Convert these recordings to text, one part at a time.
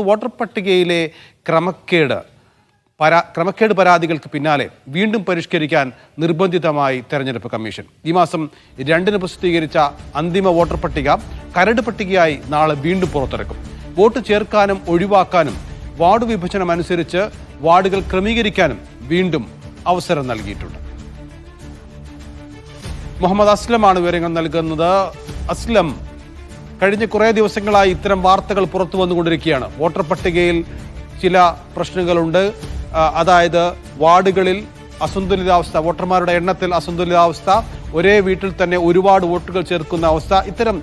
Voter പട്ടികയിലെ ക്രമക്കേട് പരാതികൾക്ക് പിന്നാലെ വീണ്ടും പരിഷ്കരിക്കാൻ നിർബന്ധിതമായി തെരഞ്ഞെടുപ്പ് കമ്മീഷൻ. ഈ മാസം 2-ന് പ്രസിദ്ധീകരിച്ച അന്തിമ വോട്ടർ പട്ടിക കരട് പട്ടികയായി നാളെ വീണ്ടും പുറത്തിറക്കും. വോട്ട് ചേർക്കാനും ഒഴിവാക്കാനും വാർഡ് വിഭജനം അനുസരിച്ച് വാർഡുകൾ ക്രമീകരിക്കാനും വീണ്ടും അവസരം നൽകിയിട്ടുണ്ട്. മുഹമ്മദ് അസ്ലമാണ് വിവരങ്ങൾ നൽകുന്നത്. അസ്ലം, കഴിഞ്ഞ കുറേ ദിവസങ്ങളായി ഇത്തരം വാർത്തകൾ പുറത്തു വന്നുകൊണ്ടിരിക്കുകയാണ്. വോട്ടർ പട്ടികയിൽ ചില പ്രശ്നങ്ങളുണ്ട്. അതായത് വാർഡുകളിൽ അസന്തുലിതാവസ്ഥ, വോട്ടർമാരുടെ എണ്ണത്തിൽ അസന്തുലിതാവസ്ഥ, ഒരേ വീട്ടിൽ തന്നെ ഒരുപാട് വോട്ടുകൾ ചേർക്കുന്ന അവസ്ഥ, ഇത്തരം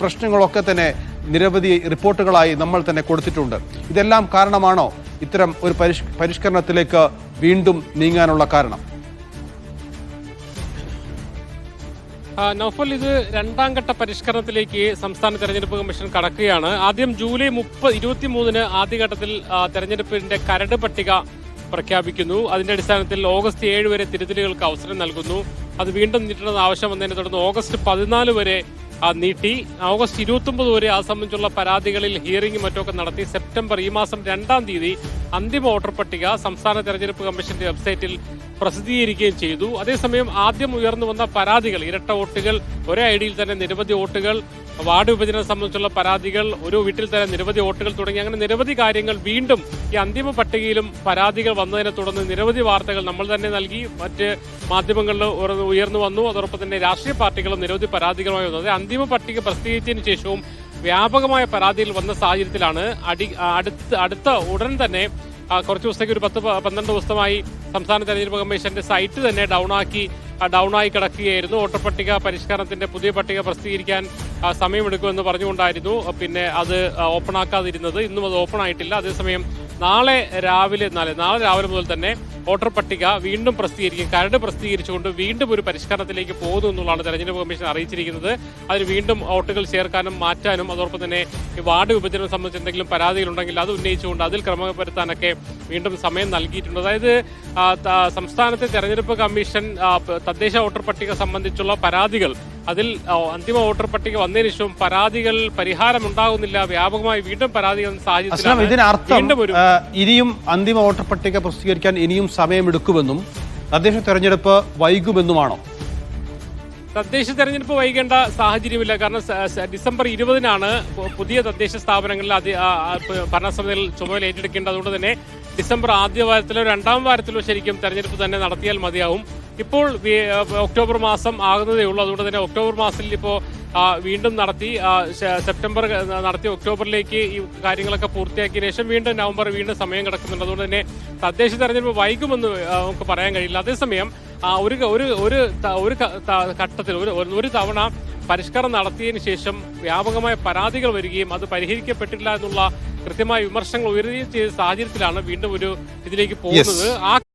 പ്രശ്നങ്ങളൊക്കെ തന്നെ നിരവധി റിപ്പോർട്ടുകളായി നമ്മൾ തന്നെ കൊടുത്തിട്ടുണ്ട്. ഇതെല്ലാം കാരണമാണോ ഇത്തരം ഒരു പരിഷ്കരണത്തിലേക്ക് വീണ്ടും നീങ്ങാനുള്ള കാരണം? നൗഫൽ, ഇത് രണ്ടാം ഘട്ട പരിഷ്കരണത്തിലേക്ക് സംസ്ഥാന തെരഞ്ഞെടുപ്പ് കമ്മീഷൻ കടക്കുകയാണ്. ആദ്യം ജൂലൈ 23-ന് ആദ്യഘട്ടത്തിൽ തെരഞ്ഞെടുപ്പിന്റെ കരട് പട്ടിക പ്രഖ്യാപിക്കുന്നു. അതിന്റെ അടിസ്ഥാനത്തിൽ ഓഗസ്റ്റ് 7 വരെ തിരുത്തലുകൾക്ക് അവസരം നൽകുന്നു. അത് വീണ്ടും നീട്ടണമെന്ന് ആവശ്യം വന്നതിനെ തുടർന്ന് ഓഗസ്റ്റ് 14 വരെ നീട്ടി. ഓഗസ്റ്റ് 29 വരെ അത് സംബന്ധിച്ചുള്ള പരാതികളിൽ ഹിയറിംഗും മറ്റൊക്കെ നടത്തി. സെപ്റ്റംബർ ഈ മാസം 2-ാം തീയതി അന്തിമ വോട്ടർ പട്ടിക സംസ്ഥാന തെരഞ്ഞെടുപ്പ് കമ്മീഷന്റെ വെബ്സൈറ്റിൽ പ്രസിദ്ധീകരിക്കുകയും ചെയ്തു. അതേസമയം ആദ്യം ഉയർന്നു വന്ന പരാതികൾ, ഇരട്ട വോട്ടുകൾ, ഒരേ ഐഡിയിൽ തന്നെ നിരവധി വോട്ടുകൾ, വാർഡ് വിഭജനം സംബന്ധിച്ചുള്ള പരാതികൾ, ഒരു വീട്ടിൽ തന്നെ നിരവധി വോട്ടുകൾ തുടങ്ങി അങ്ങനെ നിരവധി കാര്യങ്ങൾ വീണ്ടും ഈ അന്തിമ പട്ടികയിലും പരാതികൾ വന്നതിനെ തുടർന്ന് നിരവധി വാർത്തകൾ നമ്മൾ തന്നെ നൽകി, മറ്റ് മാധ്യമങ്ങളിൽ ഉയർന്നു വന്നു. അതോടൊപ്പം തന്നെ രാഷ്ട്രീയ പാർട്ടികളും നിരവധി പരാതികളുമായി വന്നത്. അന്തിമ പട്ടിക പ്രസിദ്ധീകരിച്ചതിന് ശേഷവും വ്യാപകമായ പരാതികൾ വന്ന സാഹചര്യത്തിലാണ് അടുത്ത ഉടൻ തന്നെ കുറച്ച് ദിവസത്തേക്ക് ഒരു 10-12 ദിവസമായി സംസ്ഥാന തെരഞ്ഞെടുപ്പ് കമ്മീഷന്റെ സൈറ്റ് തന്നെ ഡൗണായി കിടക്കുകയായിരുന്നു. വോട്ടർ പട്ടിക പരിഷ്കരണത്തിന്റെ പുതിയ പട്ടിക പ്രസിദ്ധീകരിക്കാൻ സമയമെടുക്കുമെന്ന് പറഞ്ഞുകൊണ്ടായിരുന്നു പിന്നെ അത് ഓപ്പൺ ആക്കാതിരുന്നത്. ഇന്നും അത് ഓപ്പൺ ആയിട്ടില്ല. അതേസമയം നാളെ രാവിലെ മുതൽ തന്നെ വോട്ടർ പട്ടിക വീണ്ടും പ്രസിദ്ധീകരിക്കും. കരട് പ്രസിദ്ധീകരിച്ചുകൊണ്ട് വീണ്ടും ഒരു പരിഷ്കരണത്തിലേക്ക് പോകുന്നു എന്നുള്ളതാണ് തെരഞ്ഞെടുപ്പ് കമ്മീഷൻ അറിയിച്ചിരിക്കുന്നത്. അതിന് വീണ്ടും വോട്ടുകൾ ചേർക്കാനും മാറ്റാനും അതോടൊപ്പം തന്നെ ഈ വാർഡ് വിഭജനം സംബന്ധിച്ച് എന്തെങ്കിലും പരാതികളുണ്ടെങ്കിൽ അത് ഉന്നയിച്ചുകൊണ്ട് അതിൽ ക്രമപ്പെടുത്താനൊക്കെ വീണ്ടും സമയം നൽകിയിട്ടുണ്ട്. അതായത് സംസ്ഥാനത്തെ തെരഞ്ഞെടുപ്പ് കമ്മീഷൻ തദ്ദേശ വോട്ടർ പട്ടിക സംബന്ധിച്ചുള്ള പരാതികൾ, അതിൽ അന്തിമ വോട്ടർ പട്ടിക വന്നതിന് ശേഷവും പരാതികൾ പരിഹാരമുണ്ടാകുന്നില്ല, വ്യാപകമായി വീണ്ടും പരാതികൾ സാഹചര്യത്തിലാണ്. ഇനിയും അന്തിമ വോട്ടർ പട്ടിക പ്രസിദ്ധീകരിക്കാൻ ഇനിയും സമയമെടുക്കുമെന്നും തദ്ദേശ തെരഞ്ഞെടുപ്പ് വൈകുമെന്നുമാണോ? തദ്ദേശ തെരഞ്ഞെടുപ്പ് വൈകേണ്ട സാഹചര്യമില്ല. കാരണം ഡിസംബർ 20-നാണ് പുതിയ തദ്ദേശ സ്ഥാപനങ്ങളിൽ ഭരണസമിതിയിൽ ചുമതല ഏറ്റെടുക്കേണ്ടത്. അതുകൊണ്ട് തന്നെ ഡിസംബർ ആദ്യ വാരത്തിലോ 2-ാം വാരത്തിലോ ശരിക്കും തെരഞ്ഞെടുപ്പ് തന്നെ നടത്തിയാൽ മതിയാവും. ഇപ്പോൾ ഒക്ടോബർ മാസം ആകുന്നതേ ഉള്ളൂ. അതുകൊണ്ട് തന്നെ ഒക്ടോബർ മാസത്തിൽ ഇപ്പോൾ വീണ്ടും നടത്തി, സെപ്റ്റംബർ നടത്തി ഒക്ടോബറിലേക്ക് ഈ കാര്യങ്ങളൊക്കെ പൂർത്തിയാക്കിയ ശേഷം വീണ്ടും നവംബർ വീണ്ടും സമയം കിടക്കുന്നുണ്ട്. അതുകൊണ്ട് തന്നെ തദ്ദേശ തെരഞ്ഞെടുപ്പ് വൈകുമെന്ന് നമുക്ക് പറയാൻ കഴിയില്ല. അതേസമയം ഒരു ഘട്ടത്തിൽ ഒരു തവണ പരിഷ്കരണം നടത്തിയതിനു ശേഷം വ്യാപകമായ പരാതികൾ വരികയും അത് പരിഹരിക്കപ്പെട്ടില്ല എന്നുള്ള കൃത്യമായ വിമർശനങ്ങൾ ഉയരുകയും ചെയ്ത സാഹചര്യത്തിലാണ് വീണ്ടും ഇതിലേക്ക് പോകുന്നത്.